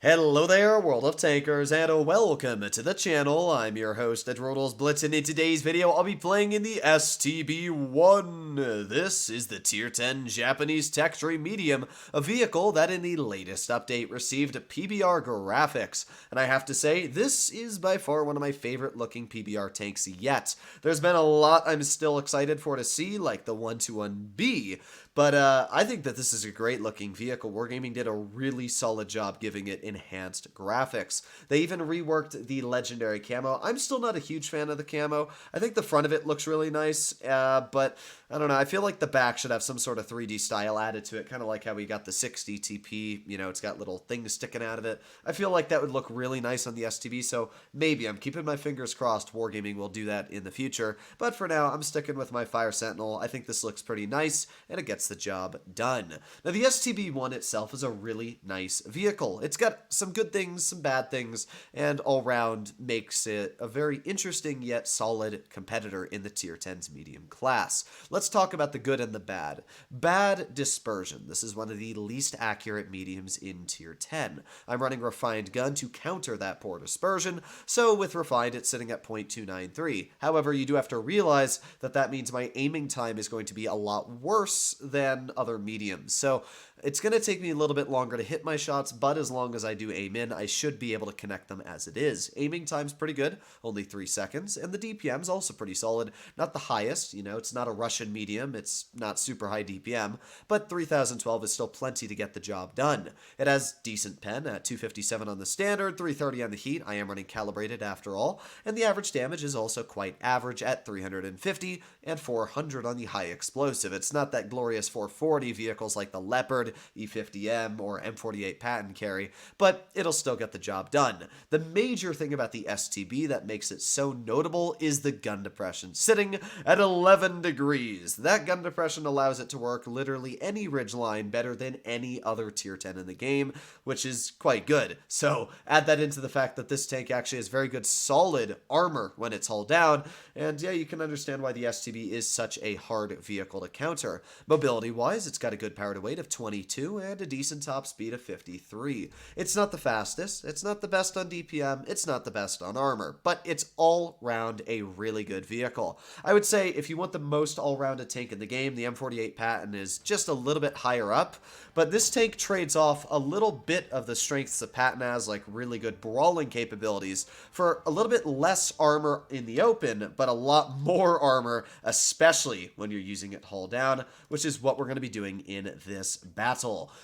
Hello there, World of Tankers, and welcome to the channel. I'm your host, Edrodals Blitz, and in today's video, I'll be playing in the STB-1. This is the Tier 10 Japanese Tech Tree Medium, a vehicle that in the latest update received PBR graphics. And I have to say, this is by far one of my favorite looking PBR tanks yet. There's been a lot I'm still excited for to see, like the 121B, but I think that this is a great looking vehicle. Wargaming did a really solid job giving it enhanced graphics. They even reworked the legendary camo. I'm still not a huge fan of the camo. I think the front of it looks really nice, but I don't know. I feel like the back should have some sort of 3D style added to it, kind of like how we got the 60 TP. You know, it's got little things sticking out of it. I feel like that would look really nice on the STB, so maybe I'm keeping my fingers crossed Wargaming will do that in the future. But for now, I'm sticking with my Fire Sentinel. I think this looks pretty nice, and it gets the job done. Now, the STB-1 itself is a really nice vehicle. It's got some good things, some bad things, and all round makes it a very interesting yet solid competitor in the Tier 10's medium class. Let's talk about the good and the bad. Bad dispersion. This is one of the least accurate mediums in Tier 10. I'm running Refined Gun to counter that poor dispersion, so with Refined it's sitting at 0.293. However, you do have to realize that that means my aiming time is going to be a lot worse than other mediums. So it's going to take me a little bit longer to hit my shots, but as long as I do aim in, I should be able to connect them as it is. Aiming time's pretty good, only 3 seconds, and the DPM's also pretty solid. Not the highest, you know, it's not a Russian medium, it's not super high DPM, but 3012 is still plenty to get the job done. It has decent pen at 257 on the standard, 330 on the heat. I am running calibrated after all, and the average damage is also quite average at 350 and 400 on the high explosive. It's not that glorious 440 vehicles like the Leopard, E50M, or M48 patent carry, but it'll still get the job done. The major thing about the STB that makes it so notable is the gun depression, sitting at 11 degrees. That gun depression allows it to work literally any ridgeline better than any other Tier 10 in the game, which is quite good. So add that into the fact that this tank actually has very good solid armor when it's hull down, and yeah, you can understand why the STB is such a hard vehicle to counter. Mobility-wise, it's got a good power to weight of 22 and a decent top speed of 53. It's not the fastest, it's not the best on DPM, it's not the best on armor, but it's all round a really good vehicle. I would say if you want the most all-rounded tank in the game, the M48 patent is just a little bit higher up, but this tank trades off a little bit of the strengths the patent has, like really good brawling capabilities, for a little bit less armor in the open, but a lot more armor, especially when you're using it hull down, which is what we're going to be doing in this battle.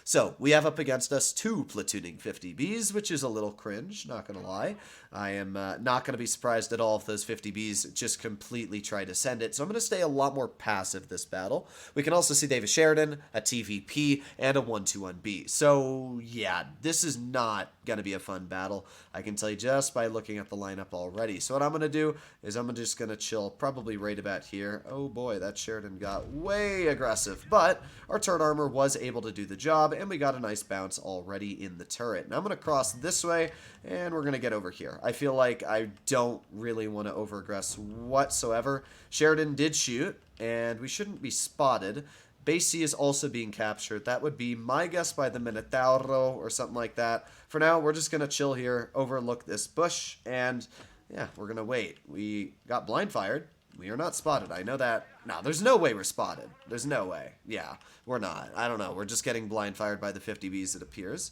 So we have up against us 2 platooning 50Bs, which is a little cringe, not gonna lie. I am not gonna be surprised at all if those 50Bs just completely try to send it, so I'm gonna stay a lot more passive this battle. We can also see they have a Sheridan, a TVP, and a 121B. So yeah, this is not gonna be a fun battle. I can tell you just by looking at the lineup already. So what I'm gonna do is I'm just gonna chill probably right about here. Oh boy, that Sheridan got way aggressive, but our turret armor was able to do the job, and we got a nice bounce already in the turret. Now I'm going to cross this way, and we're going to get over here. I feel like I don't really want to overaggress whatsoever. Sheridan did shoot, and we shouldn't be spotted. Base C is also being captured. That would be my guess by the Minotauro or something like that. For now, we're just going to chill here, overlook this bush, and yeah, we're going to wait. We got blind fired. We are not spotted. I know that. No, there's no way we're spotted. There's no way. Yeah, we're not. I don't know. We're just getting blind fired by the 50Bs, it appears.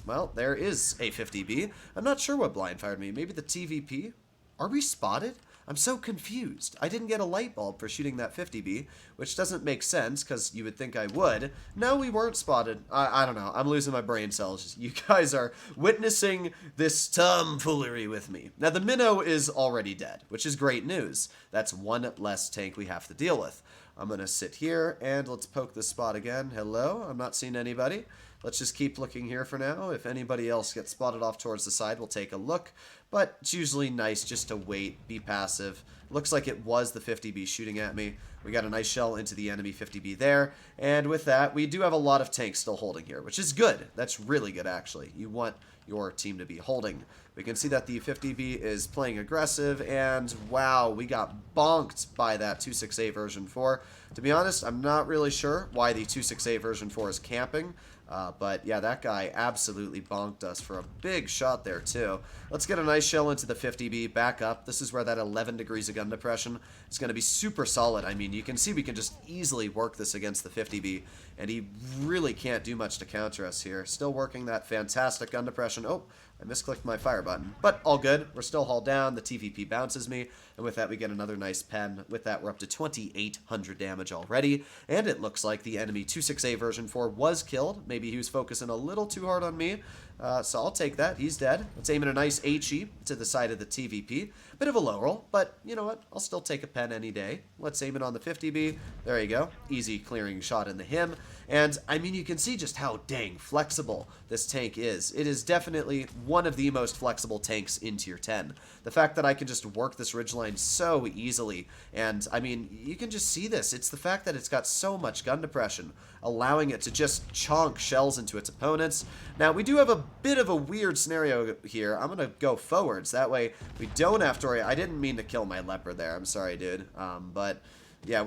Well, there is a 50B. I'm not sure what blind fired me. Maybe the TVP? Are we spotted? I'm so confused. I didn't get a light bulb for shooting that 50B, which doesn't make sense because you would think I would. No, we weren't spotted. I don't know. I'm losing my brain cells. You guys are witnessing this tomfoolery with me. Now, the Minnow is already dead, which is great news. That's one less tank we have to deal with. I'm going to sit here and let's poke this spot again. Hello? I'm not seeing anybody. Let's just keep looking here for now. If anybody else gets spotted off towards the side, we'll take a look. But it's usually nice just to wait, be passive. Looks like it was the 50B shooting at me. We got a nice shell into the enemy 50B there. And with that, we do have a lot of tanks still holding here, which is good. That's really good, actually. You want your team to be holding. We can see that the 50B is playing aggressive, and wow, we got bonked by that 268 version 4. To be honest, I'm not really sure why the 268 version 4 is camping. But yeah, that guy absolutely bonked us for a big shot there too. Let's get a nice shell into the 50B, back up. This is where that 11 degrees of gun depression is going to be super solid. I mean, you can see we can just easily work this against the 50B, and he really can't do much to counter us here. Still working that fantastic gun depression. Oh, I misclicked my fire button, but all good. We're still hauled down. The TVP bounces me, and with that we get another nice pen. With that, we're up to 2,800 damage already, and it looks like the enemy 26A version 4 was killed. Maybe he was focusing a little too hard on me, so I'll take that. He's dead. Let's aim in a nice HE to the side of the TVP. Bit of a low roll, but you know what? I'll still take a pen any day. Let's aim it on the 50B. There you go. Easy clearing shot in the him. And, I mean, you can see just how dang flexible this tank is. It is definitely one of the most flexible tanks in Tier 10. The fact that I can just work this ridgeline so easily, and, I mean, you can just see this. It's the fact that it's got so much gun depression, allowing it to just chonk shells into its opponents. Now, we do have a bit of a weird scenario here. I'm going to go forwards. That way, we don't have to worry. I didn't mean to kill my leopard there. I'm sorry, dude. But... yeah,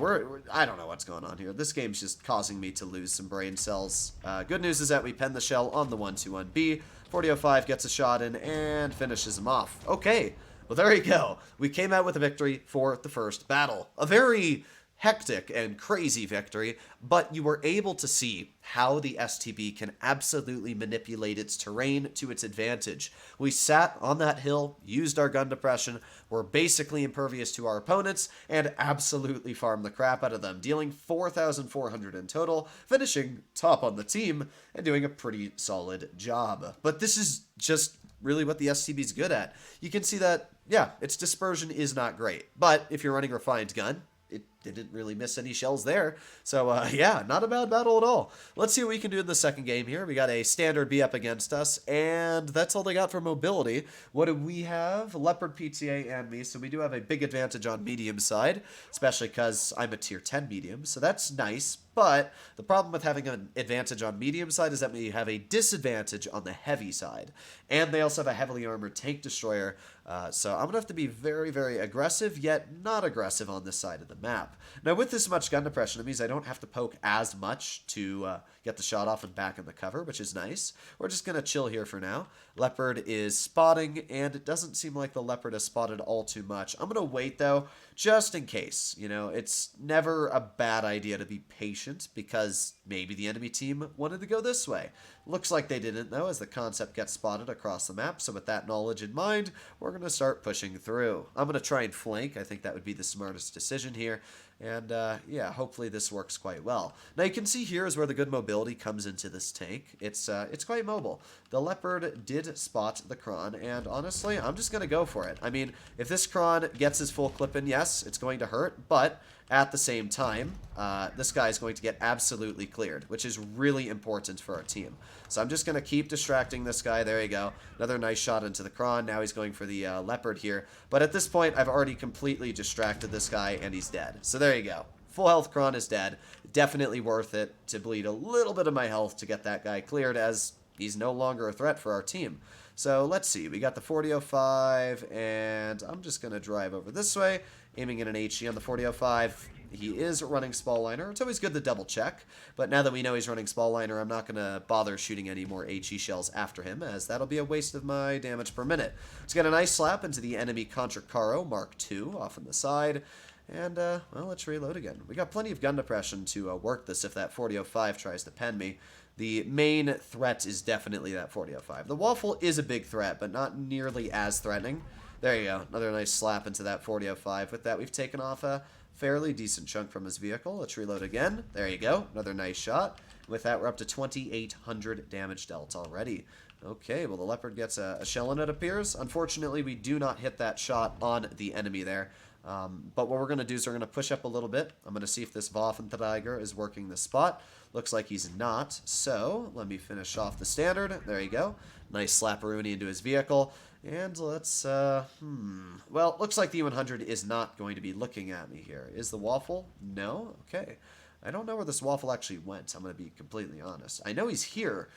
I don't know what's going on here. This game's just causing me to lose some brain cells. Good news is that we pen the shell on the 121B. 4005 gets a shot in and finishes him off. Okay, well there you go. We came out with a victory for the first battle. A very hectic and crazy victory, but you were able to see how the STB can absolutely manipulate its terrain to its advantage. We sat on that hill, used our gun depression, were basically impervious to our opponents, and absolutely farmed the crap out of them, dealing 4,400 in total, finishing top on the team, and doing a pretty solid job. But this is just really what the STB is good at. You can see that, yeah, its dispersion is not great, but if you're running Refined Gun, it didn't really miss any shells there. So, yeah, not a bad battle at all. Let's see what we can do in the second game here. We got a standard B up against us, and that's all they got for mobility. What do we have? Leopard, PTA, and me, so we do have a big advantage on medium side, especially because I'm a tier 10 medium, so that's nice. But the problem with having an advantage on medium side is that we have a disadvantage on the heavy side. And they also have a heavily armored tank destroyer, so I'm going to have to be very, very aggressive, yet not aggressive on this side of the map. Now, with this much gun depression, it means I don't have to poke as much to get the shot off and back in the cover, which is nice. We're just going to chill here for now. Leopard is spotting, and it doesn't seem like the Leopard has spotted all too much. I'm going to wait, though, just in case. You know, it's never a bad idea to be patient, because maybe the enemy team wanted to go this way. Looks like they didn't, though, as the concept gets spotted across the map, so with that knowledge in mind, we're going to start pushing through. I'm going to try and flank. I think that would be the smartest decision here. And, yeah, hopefully this works quite well. Now, you can see here is where the good mobility comes into this tank. It's quite mobile. The Leopard did spot the Kron, and honestly, I'm just going to go for it. I mean, if this Kron gets his full clip in, yes, it's going to hurt, but at the same time, this guy is going to get absolutely cleared, which is really important for our team. So I'm just going to keep distracting this guy. There you go. Another nice shot into the Kron. Now he's going for the Leopard here. But at this point, I've already completely distracted this guy, and he's dead. So there you go. Full health Kron is dead. Definitely worth it to bleed a little bit of my health to get that guy cleared, as he's no longer a threat for our team. So let's see. We got the 4005, and I'm just going to drive over this way, aiming in an HE on the 4005. He is running Spall Liner. It's always good to double check, but now that we know he's running Spall Liner, I'm not going to bother shooting any more HE shells after him, as that'll be a waste of my damage per minute. Let's get a nice slap into the enemy Contra Caro Mark II off on the side, and, well, let's reload again. We got plenty of gun depression to work this if that 4005 tries to pen me. The main threat is definitely that 4005. The Waffle is a big threat, but not nearly as threatening. There you go. Another nice slap into that 4005. With that, we've taken off a fairly decent chunk from his vehicle. Let's reload again. There you go. Another nice shot. With that, we're up to 2,800 damage dealt already. Okay, well, the Leopard gets a shell in, it appears. Unfortunately, we do not hit that shot on the enemy there. But what we're going to do is we're going to push up a little bit. I'm going to see if this Waffenträger is working the spot. Looks like he's not. So, let me finish off the standard. There you go. Nice slapperoonie into his vehicle. And let's, well, looks like the E100 is not going to be looking at me here. Is the Waffle? No? Okay. I don't know where this Waffle actually went, I'm going to be completely honest. I know he's here.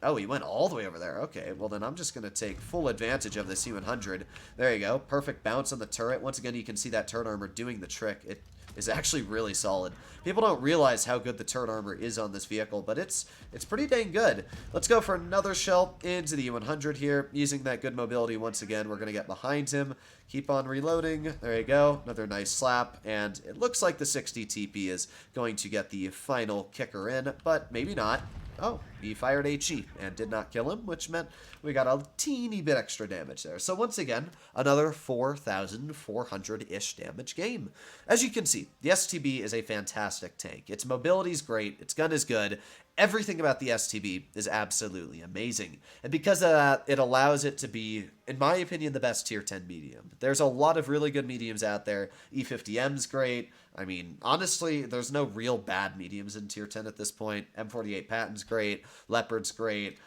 Oh, he went all the way over there. Okay, well then I'm just going to take full advantage of this E100. There you go. Perfect bounce on the turret. Once again, you can see that turret armor doing the trick. It is actually really solid. People don't realize how good the turret armor is on this vehicle, but it's pretty dang good. Let's go for another shell into the E100 here. Using that good mobility once again, we're going to get behind him. Keep on reloading. There you go. Another nice slap. And it looks like the 60 TP is going to get the final kicker in, but maybe not. Oh, he fired HE and did not kill him, which meant we got a teeny bit extra damage there. So once again, another 4,400-ish damage game. As you can see, the STB is a fantastic tank. Its mobility is great, its gun is good, everything about the STB is absolutely amazing. And because of that, it allows it to be, in my opinion, the best tier 10 medium. There's a lot of really good mediums out there. E50M's great. I mean, honestly, there's no real bad mediums in tier 10 at this point. M48 Patton's great. Leopard's great.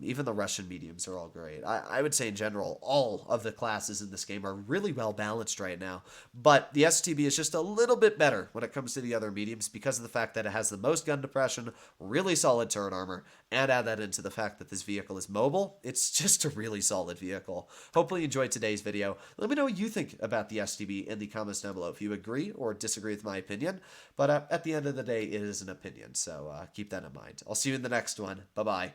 Even the Russian mediums are all great. I would say in general, all of the classes in this game are really well balanced right now. But the STB is just a little bit better when it comes to the other mediums because of the fact that it has the most gun depression, really solid turret armor, and add that into the fact that this vehicle is mobile. It's just a really solid vehicle. Hopefully you enjoyed today's video. Let me know what you think about the STB in the comments down below if you agree or disagree with my opinion. But at the end of the day, it is an opinion, so keep that in mind. I'll see you in the next one. Bye-bye.